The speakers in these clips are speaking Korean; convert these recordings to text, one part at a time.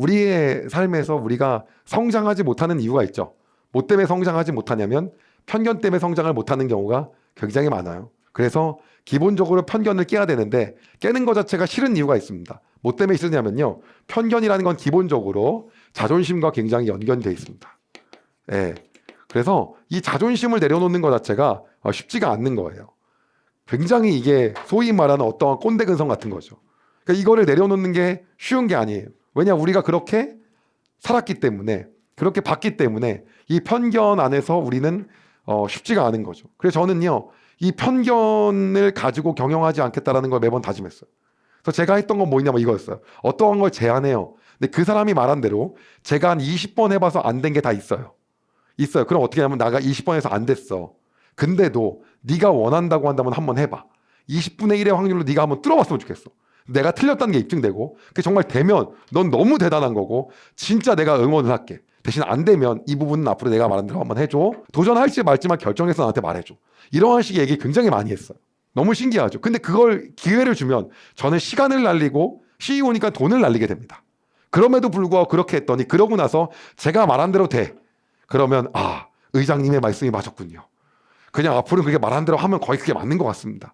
우리의 삶에서 우리가 성장하지 못하는 이유가 있죠. 뭐 때문에 성장하지 못하냐면 편견 때문에 성장을 못하는 경우가 굉장히 많아요. 그래서 기본적으로 편견을 깨야 되는데 깨는 것 자체가 싫은 이유가 있습니다. 뭐 때문에 싫으냐면요. 편견이라는 건 기본적으로 자존심과 굉장히 연관되어 있습니다. 예. 그래서 이 자존심을 내려놓는 것 자체가 쉽지가 않는 거예요. 굉장히 이게 소위 말하는 어떠한 꼰대 근성 같은 거죠. 그러니까 이거를 내려놓는 게 쉬운 게 아니에요. 왜냐 우리가 그렇게 살았기 때문에 그렇게 봤기 때문에 이 편견 안에서 우리는 쉽지가 않은 거죠. 그래서 저는요 이 편견을 가지고 경영하지 않겠다라는 걸 매번 다짐했어요. 그래서 제가 했던 건 뭐냐면 이거였어요. 어떠한 걸 제안해요. 근데 그 사람이 말한 대로 제가 한 20번 해봐서 안 된 게 다 있어요. 있어요. 그럼 어떻게 하냐면 나가 20번에서 안 됐어. 근데도 네가 원한다고 한다면 한번 해봐. 20분의 1의 확률로 네가 한번 뚫어봤으면 좋겠어. 내가 틀렸다는 게 입증되고 그게 정말 되면 넌 너무 대단한 거고 진짜 내가 응원을 할게. 대신 안 되면 이 부분은 앞으로 내가 말한 대로 한번 해줘. 도전할지 말지만 결정해서 나한테 말해줘. 이러한 식의 얘기 굉장히 많이 했어요. 너무 신기하죠. 근데 그걸 기회를 주면 저는 시간을 날리고 CEO니까 돈을 날리게 됩니다. 그럼에도 불구하고 그렇게 했더니 그러고 나서 제가 말한 대로 돼. 그러면 의장님의 말씀이 맞았군요. 그냥 앞으로 그렇게 말한 대로 하면 거의 그게 맞는 것 같습니다.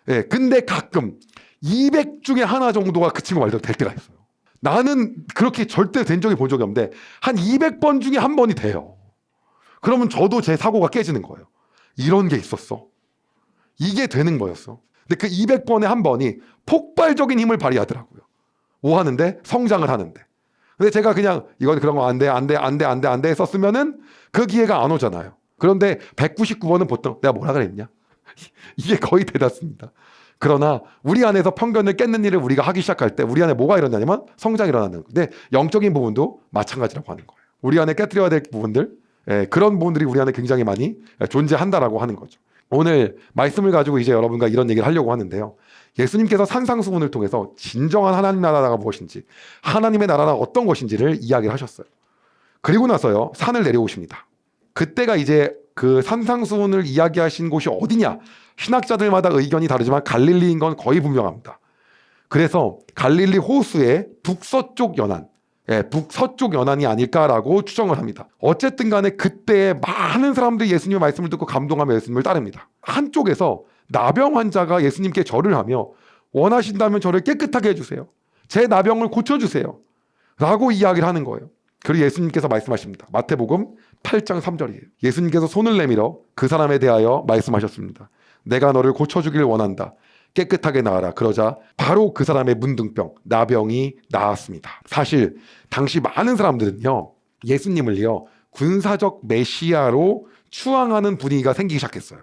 예, 근데 가끔 200 중에 하나 정도가 그 친구 말대로 될 때가 있어요. 나는 그렇게 절대 된 적이 본 적이 없는데 한 200번 중에 한 번이 돼요. 그러면 저도 제 사고가 깨지는 거예요. 이런 게 있었어. 이게 되는 거였어. 근데 그 200번에 한 번이 폭발적인 힘을 발휘하더라고요. 뭐 하는데? 성장을 하는데. 근데 제가 그냥 이건 그런 거 안 돼, 안 돼, 안 돼, 안 돼, 안 돼 썼으면은 그 기회가 안 오잖아요. 그런데 199번은 보통 내가 뭐라 그랬냐? 이게 거의 대다수입니다. 그러나 우리 안에서 편견을 깼는 일을 우리가 하기 시작할 때 우리 안에 뭐가 일어나냐면 성장이 일어나는 건데 영적인 부분도 마찬가지라고 하는 거예요. 우리 안에 깨뜨려야 될 부분들 그런 부분들이 우리 안에 굉장히 많이 존재한다라고 하는 거죠. 오늘 말씀을 가지고 이제 여러분과 이런 얘기를 하려고 하는데요. 예수님께서 산상수훈을 통해서 진정한 하나님 나라가 무엇인지 하나님의 나라가 어떤 것인지를 이야기를 하셨어요. 그리고 나서요 산을 내려오십니다. 그때가 이제 그 산상수훈을 이야기하신 곳이 어디냐? 신학자들마다 의견이 다르지만 갈릴리인 건 거의 분명합니다. 그래서 갈릴리 호수의 북서쪽 연안, 북서쪽 연안이 아닐까라고 추정을 합니다. 어쨌든 간에 그때 많은 사람들이 예수님의 말씀을 듣고 감동하며 예수님을 따릅니다. 한쪽에서 나병 환자가 예수님께 절을 하며 원하신다면 저를 깨끗하게 해주세요. 제 나병을 고쳐주세요. 라고 이야기를 하는 거예요. 그리고 예수님께서 말씀하십니다. 마태복음 8장 3절이에요. 예수님께서 손을 내밀어 그 사람에 대하여 말씀하셨습니다. 내가 너를 고쳐주길 원한다. 깨끗하게 나아라. 그러자 바로 그 사람의 문둥병, 나병이 나았습니다. 사실 당시 많은 사람들은요. 예수님을요. 군사적 메시아로 추앙하는 분위기가 생기기 시작했어요.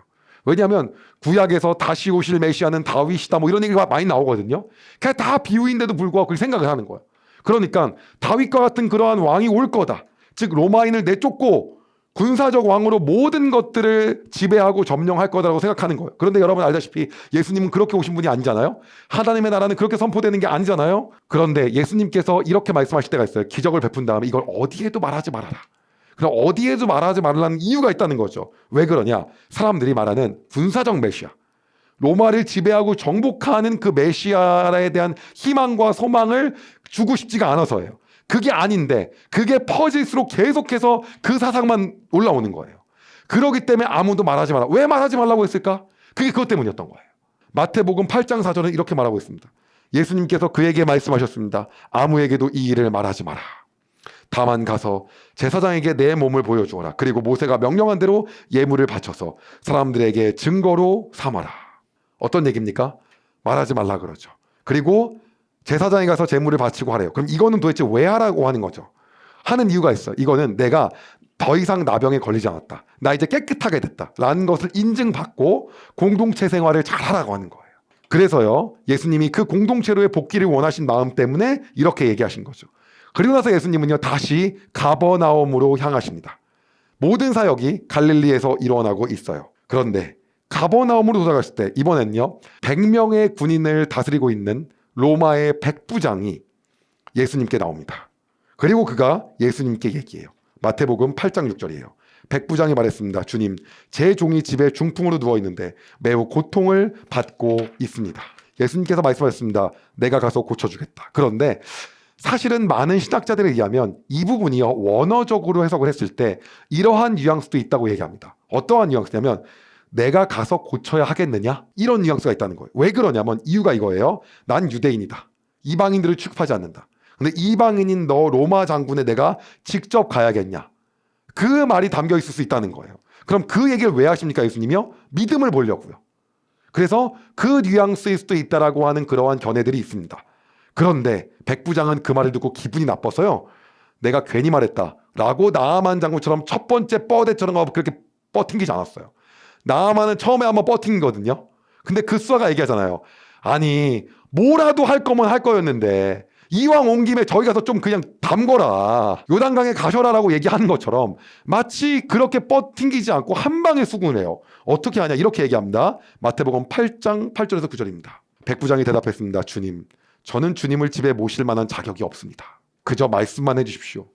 왜냐하면 구약에서 다시 오실 메시아는 다윗이다 뭐 이런 얘기가 많이 나오거든요. 그냥 다 비유인데도 불구하고 그렇게 생각을 하는 거예요. 그러니까 다윗과 같은 그러한 왕이 올 거다. 즉 로마인을 내쫓고 군사적 왕으로 모든 것들을 지배하고 점령할 거다라고 생각하는 거예요. 그런데 여러분 알다시피 예수님은 그렇게 오신 분이 아니잖아요. 하나님의 나라는 그렇게 선포되는 게 아니잖아요. 그런데 예수님께서 이렇게 말씀하실 때가 있어요. 기적을 베푼 다음에 이걸 어디에도 말하지 말아라. 그럼 어디에도 말하지 말라는 이유가 있다는 거죠. 왜 그러냐? 사람들이 말하는 군사적 메시아, 로마를 지배하고 정복하는 그 메시아에 대한 희망과 소망을 주고 싶지가 않아서예요. 그게 아닌데 그게 퍼질수록 계속해서 그 사상만 올라오는 거예요. 그러기 때문에 아무도 말하지 마라. 왜 말하지 말라고 했을까? 그게 그것 때문이었던 거예요. 마태복음 8장 4절은 이렇게 말하고 있습니다. 예수님께서 그에게 말씀하셨습니다. 아무에게도 이 일을 말하지 마라. 다만 가서 제사장에게 내 몸을 보여주어라. 그리고 모세가 명령한 대로 예물을 바쳐서 사람들에게 증거로 삼아라. 어떤 얘기입니까? 말하지 말라 그러죠. 그리고 제사장에 가서 제물을 바치고 하래요. 그럼 이거는 도대체 왜 하라고 하는 거죠? 하는 이유가 있어요. 이거는 내가 더 이상 나병에 걸리지 않았다. 나 이제 깨끗하게 됐다. 라는 것을 인증받고 공동체 생활을 잘하라고 하는 거예요. 그래서요. 예수님이 그 공동체로의 복귀를 원하신 마음 때문에 이렇게 얘기하신 거죠. 그리고 나서 예수님은요. 다시 가버나움으로 향하십니다. 모든 사역이 갈릴리에서 일어나고 있어요. 그런데 가버나움으로 도착했을 때 이번엔요. 100명의 군인을 다스리고 있는 로마의 백부장이 예수님께 나옵니다. 그리고 그가 예수님께 얘기해요. 마태복음 8장 6절이에요. 백부장이 말했습니다. 주님, 제 종이 집에 중풍으로 누워있는데 매우 고통을 받고 있습니다. 예수님께서 말씀하셨습니다. 내가 가서 고쳐주겠다. 그런데 사실은 많은 신학자들에 의하면 이 부분이요, 원어적으로 해석을 했을 때 이러한 뉘앙스도 있다고 얘기합니다. 어떠한 뉘앙스냐면 내가 가서 고쳐야 하겠느냐, 이런 뉘앙스가 있다는 거예요. 왜 그러냐면 이유가 이거예요. 난 유대인이다. 이방인들을 취급하지 않는다. 근데 이방인인 너 로마 장군에 내가 직접 가야겠냐, 그 말이 담겨 있을 수 있다는 거예요. 그럼 그 얘기를 왜 하십니까, 예수님이요? 믿음을 보려고요. 그래서 그 뉘앙스일 수도 있다라고 하는 그러한 견해들이 있습니다. 그런데 백부장은 그 말을 듣고 기분이 나빠서요, 내가 괜히 말했다 라고 나아만 장군처럼 첫 번째 뻐대처럼 그렇게 뻗팅기지 않았어요. 나아만은 처음에 한번 뻗팅거든요. 근데 그 수아가 얘기하잖아요. 아니, 뭐라도 할 거면 할 거였는데 이왕 온 김에 저희 가서 좀 그냥 담거라, 요단강에 가셔라 라고 얘기하는 것처럼 마치 그렇게 뻗팅기지 않고 한 방에 수군해요. 어떻게 하냐, 이렇게 얘기합니다. 마태복음 8장 8절에서 9절입니다. 백부장이 대답했습니다. 주님, 저는 주님을 집에 모실 만한 자격이 없습니다. 그저 말씀만 해주십시오.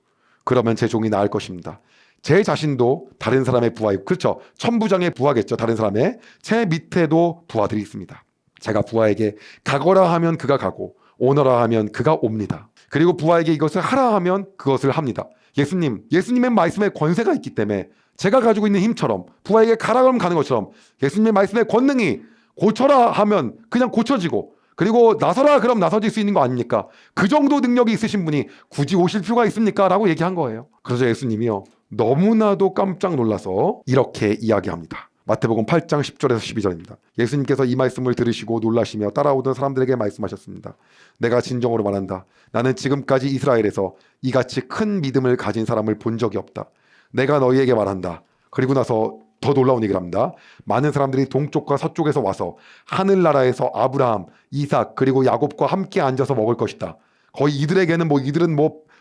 그러면 제 종이 나을 것입니다. 제 자신도 다른 사람의 부하이고, 그렇죠, 천부장의 부하겠죠. 다른 사람의, 제 밑에도 부하들이 있습니다. 제가 부하에게 가거라 하면 그가 가고 오너라 하면 그가 옵니다. 그리고 부하에게 이것을 하라 하면 그것을 합니다. 예수님의 말씀에 권세가 있기 때문에 제가 가지고 있는 힘처럼 부하에게 가라 그러면 가는 것처럼 예수님의 말씀의 권능이 고쳐라 하면 그냥 고쳐지고, 그리고 나서라 그럼 나서질 수 있는 거 아닙니까? 그 정도 능력이 있으신 분이 굳이 오실 필요가 있습니까? 라고 얘기한 거예요. 그래서 예수님이요, 너무나도 깜짝 놀라서 이렇게 이야기합니다. 마태복음 8장 10절에서 12절입니다. 예수님께서 이 말씀을 들으시고 놀라시며 따라오던 사람들에게 말씀하셨습니다. 내가 진정으로 말한다. 나는 지금까지 이스라엘에서 이같이 큰 믿음을 가진 사람을 본 적이 없다. 내가 너희에게 말한다. 그리고 나서 더 놀라운 얘기를 합니다. 많은 사람들이 동쪽과 서쪽에서 와서 하늘나라에서 아브라함, 이삭 그리고 야곱과 함께 앉아서 먹을 것이다. 거의 이들에게는 이들은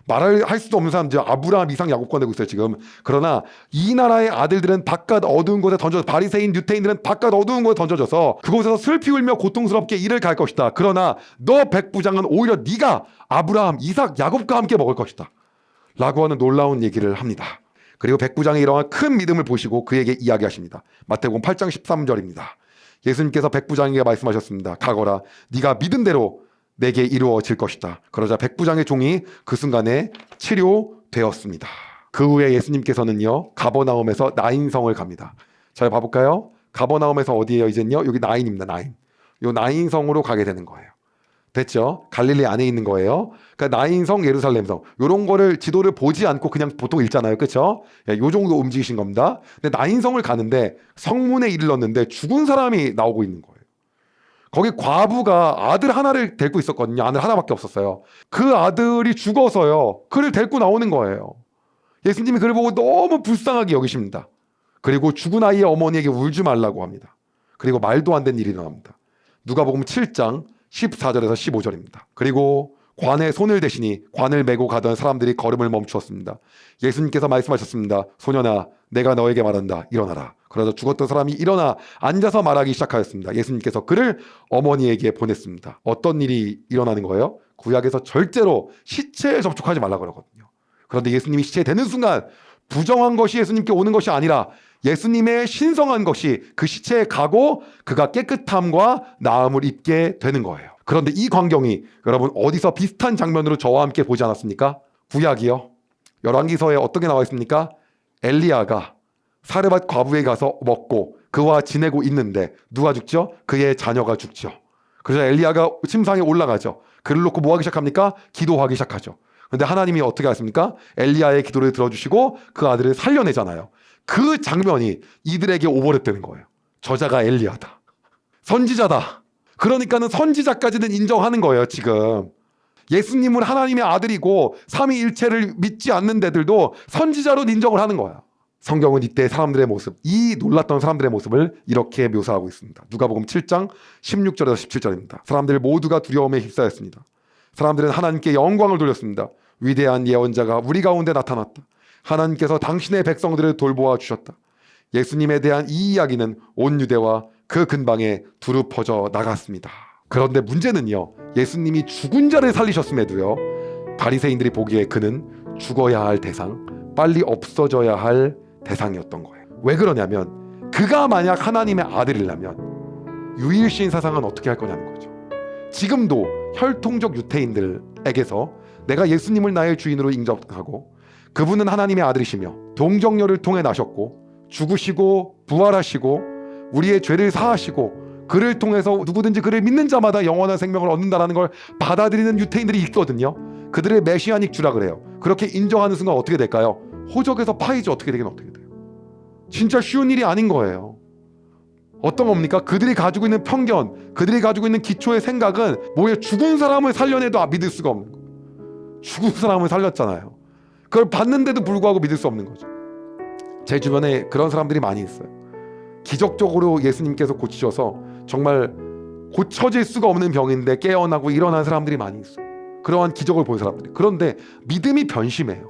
말을 할 수도 없는 사람들, 아브라함, 이삭, 야곱 꺼내고 있어요 지금. 그러나 이 나라의 아들들은 바깥 어두운 곳에 던져져, 바리새인 유태인들은 바깥 어두운 곳에 던져져서 그곳에서 슬피 울며 고통스럽게 이를 갈 것이다. 그러나 너 백부장은 오히려 네가 아브라함, 이삭, 야곱과 함께 먹을 것이다 라고 하는 놀라운 얘기를 합니다. 그리고 백부장이 이러한 큰 믿음을 보시고 그에게 이야기하십니다. 마태복음 8장 13절입니다. 예수님께서 백부장에게 말씀하셨습니다. 가거라, 네가 믿은 대로 내게 이루어질 것이다. 그러자 백부장의 종이 그 순간에 치료되었습니다. 그 후에 예수님께서는요, 가버나움에서 나인성을 갑니다. 잘 봐볼까요? 가버나움에서 어디에요? 이젠요, 여기 나인입니다. 나인. 요 나인성으로 가게 되는 거예요. 됐죠? 갈릴리 안에 있는 거예요. 그러니까 나인성, 예루살렘성, 요런 거를 지도를 보지 않고 그냥 보통 읽잖아요. 그렇죠? 요 정도 움직이신 겁니다. 근데 나인성을 가는데 성문에 이르렀는데 죽은 사람이 나오고 있는 거예요. 거기 과부가 아들 하나를 데리고 있었거든요. 아들 하나밖에 없었어요. 그 아들이 죽어서요, 그를 데리고 나오는 거예요. 예수님이 그를 보고 너무 불쌍하게 여기십니다. 그리고 죽은 아이의 어머니에게 울지 말라고 합니다. 그리고 말도 안 되는 일이 일어납니다. 누가복음 7장 14절에서 15절입니다. 그리고 관에 손을 대시니 관을 메고 가던 사람들이 걸음을 멈추었습니다. 예수님께서 말씀하셨습니다. 소년아, 내가 너에게 말한다. 일어나라. 그러자 죽었던 사람이 일어나 앉아서 말하기 시작하였습니다. 예수님께서 그를 어머니에게 보냈습니다. 어떤 일이 일어나는 거예요? 구약에서 절대로 시체에 접촉하지 말라 그러거든요. 그런데 예수님이 시체에 대는 순간 부정한 것이 예수님께 오는 것이 아니라 예수님의 신성한 것이 그 시체에 가고 그가 깨끗함과 나음을 입게 되는 거예요. 그런데 이 광경이 여러분 어디서 비슷한 장면으로 저와 함께 보지 않았습니까? 구약이요. 열왕기서에 어떻게 나와 있습니까? 엘리야가 사르밧 과부에 가서 먹고 그와 지내고 있는데 누가 죽죠? 그의 자녀가 죽죠. 그래서 엘리야가 침상에 올라가죠. 그를 놓고 뭐 하기 시작합니까? 기도하기 시작하죠. 그런데 하나님이 어떻게 하십니까? 엘리야의 기도를 들어주시고 그 아들을 살려내잖아요. 그 장면이 이들에게 오버랩되는 거예요. 저자가 엘리야다. 선지자다. 그러니까는 선지자까지는 인정하는 거예요, 지금. 예수님은 하나님의 아들이고 삼위일체를 믿지 않는 데들도 선지자로 인정을 하는 거야. 성경은 이때 사람들의 모습, 이 놀랐던 사람들의 모습을 이렇게 묘사하고 있습니다. 누가복음 7장 16절에서 17절입니다. 사람들 모두가 두려움에 휩싸였습니다. 사람들은 하나님께 영광을 돌렸습니다. 위대한 예언자가 우리 가운데 나타났다. 하나님께서 당신의 백성들을 돌보아 주셨다. 예수님에 대한 이 이야기는 온 유대와 그 근방에 두루 퍼져 나갔습니다. 그런데 문제는요, 예수님이 죽은 자를 살리셨음에도요, 바리새인들이 보기에 그는 죽어야 할 대상, 빨리 없어져야 할 대상이었던 거예요. 왜 그러냐면 그가 만약 하나님의 아들이라면 유일신 사상은 어떻게 할 거냐는 거죠. 지금도 혈통적 유태인들에게서 내가 예수님을 나의 주인으로 인정하고 그분은 하나님의 아들이시며 동정녀를 통해 나셨고 죽으시고 부활하시고 우리의 죄를 사하시고 그를 통해서 누구든지 그를 믿는 자마다 영원한 생명을 얻는다라는 걸 받아들이는 유대인들이 있거든요. 그들의 메시아닉 주라 그래요. 그렇게 인정하는 순간 어떻게 될까요? 호적에서 파이지. 어떻게 되긴 어떻게 돼요. 진짜 쉬운 일이 아닌 거예요. 어떤 겁니까? 그들이 가지고 있는 편견, 그들이 가지고 있는 기초의 생각은 뭐예요? 죽은 사람을 살려내도 믿을 수가 없는 거예요. 죽은 사람을 살렸잖아요. 그걸 봤는데도 불구하고 믿을 수 없는 거죠. 제 주변에 그런 사람들이 많이 있어요. 기적적으로 예수님께서 고치셔서 정말 고쳐질 수가 없는 병인데 깨어나고 일어난 사람들이 많이 있어요. 그러한 기적을 본 사람들이. 그런데 믿음이 변심해요.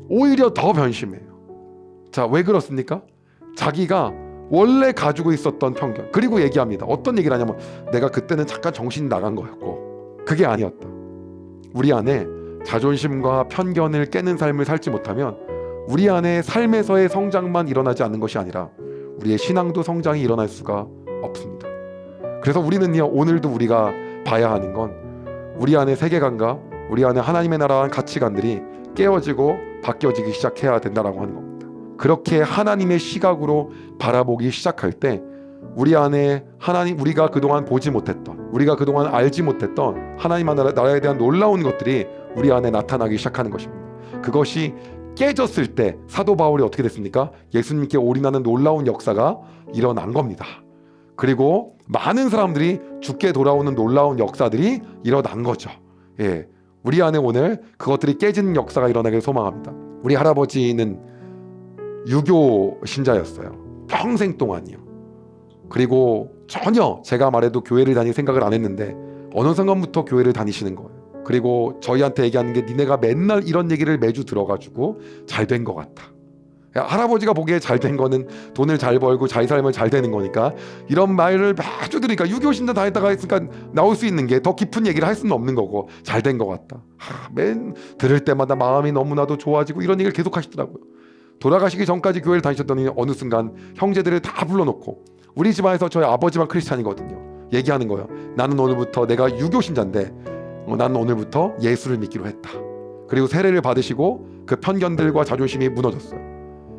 오히려 더 변심해요. 자, 왜 그렇습니까? 자기가 원래 가지고 있었던 편견, 그리고 얘기합니다. 어떤 얘기를 하냐면 내가 그때는 잠깐 정신이 나간 거였고 그게 아니었다. 우리 안에 자존심과 편견을 깨는 삶을 살지 못하면 우리 안에 삶에서의 성장만 일어나지 않는 것이 아니라 우리의 신앙도 성장이 일어날 수가 없습니다. 그래서 우리는요, 오늘도 우리가 봐야 하는 건 우리 안의 세계관과 우리 안에 하나님의 나라한 가치관들이 깨어지고 바뀌어지기 시작해야 된다라고 하는 겁니다. 그렇게 하나님의 시각으로 바라보기 시작할 때 우리 안에 하나님, 우리가 그동안 보지 못했던, 우리가 그동안 알지 못했던 하나님 나라에 대한 놀라운 것들이 우리 안에 나타나기 시작하는 것입니다. 그것이 깨졌을 때 사도 바울이 어떻게 됐습니까? 예수님께 올인하는 놀라운 역사가 일어난 겁니다. 그리고 많은 사람들이 죽게 돌아오는 놀라운 역사들이 일어난 거죠. 예, 우리 안에 오늘 그것들이 깨지는 역사가 일어나길 소망합니다. 우리 할아버지는 유교 신자였어요. 평생 동안이요. 그리고 전혀 제가 말해도 교회를 다닐 생각을 안 했는데 어느 순간부터 교회를 다니시는 거예요. 그리고 저희한테 얘기하는 게 니네가 맨날 이런 얘기를 매주 들어가지고 잘 된 것 같다. 할아버지가 보기에 잘 된 거는 돈을 잘 벌고 자기 삶을 잘 되는 거니까 이런 말을 매주 들으니까 유교신자 다녔다가 했으니까 나올 수 있는 게 더 깊은 얘기를 할 수는 없는 거고 잘 된 것 같다. 맨 들을 때마다 마음이 너무나도 좋아지고 이런 얘기를 계속 하시더라고요. 돌아가시기 전까지 교회를 다니셨더니 어느 순간 형제들을 다 불러놓고 우리 집안에서 저희 아버지만 크리스찬이거든요. 얘기하는 거예요. 나는 오늘부터 내가 유교신자인데 나는 오늘부터 예수를 믿기로 했다. 그리고 세례를 받으시고 그 편견들과 자존심이 무너졌어요.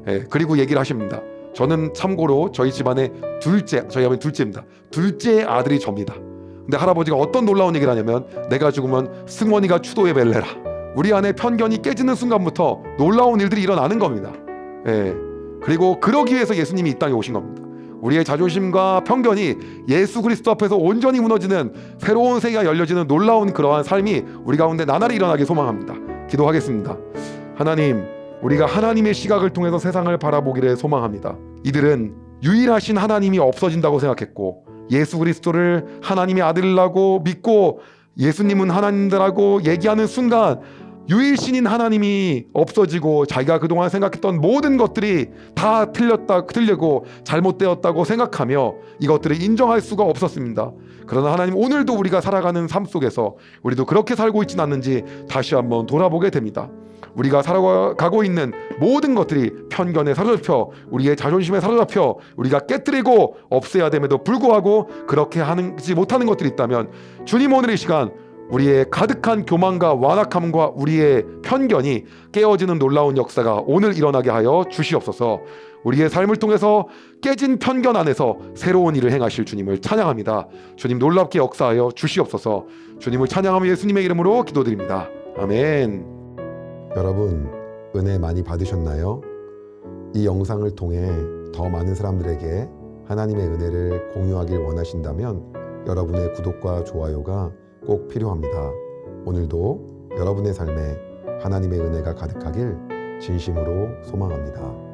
예, 그리고 얘기를 하십니다. 저는 참고로 저희 집안의 저희 아버지 둘째입니다. 둘째 아들이 접니다. 근데 할아버지가 어떤 놀라운 얘기를 하냐면 내가 죽으면 승원이가 추도에 뵐래라. 우리 안에 편견이 깨지는 순간부터 놀라운 일들이 일어나는 겁니다. 예, 그리고 그러기 위해서 예수님이 이 땅에 오신 겁니다. 우리의 자존심과 편견이 예수 그리스도 앞에서 온전히 무너지는 새로운 세계가 열려지는 놀라운 그러한 삶이 우리 가운데 나날이 일어나길 소망합니다. 기도하겠습니다. 하나님, 우리가 하나님의 시각을 통해서 세상을 바라보기를 소망합니다. 이들은 유일하신 하나님이 없어진다고 생각했고 예수 그리스도를 하나님의 아들이라고 믿고 예수님은 하나님이라고 얘기하는 순간 유일신인 하나님이 없어지고 자기가 그동안 생각했던 모든 것들이 다 틀리고 잘못되었다고 생각하며 이것들을 인정할 수가 없었습니다. 그러나 하나님, 오늘도 우리가 살아가는 삶 속에서 우리도 그렇게 살고 있지는 않는지 다시 한번 돌아보게 됩니다. 우리가 살아가고 있는 모든 것들이 편견에 사로잡혀 우리의 자존심에 사로잡혀 우리가 깨뜨리고 없애야 됨에도 불구하고 그렇게 하지 못하는 것들이 있다면 주님, 오늘 이 시간 우리의 가득한 교만과 완악함과 우리의 편견이 깨어지는 놀라운 역사가 오늘 일어나게 하여 주시옵소서. 우리의 삶을 통해서 깨진 편견 안에서 새로운 일을 행하실 주님을 찬양합니다. 주님, 놀랍게 역사하여 주시옵소서. 주님을 찬양하며 예수님의 이름으로 기도드립니다. 아멘. 여러분, 은혜 많이 받으셨나요? 이 영상을 통해 더 많은 사람들에게 하나님의 은혜를 공유하길 원하신다면 여러분의 구독과 좋아요가 꼭 필요합니다. 오늘도 여러분의 삶에 하나님의 은혜가 가득하길 진심으로 소망합니다.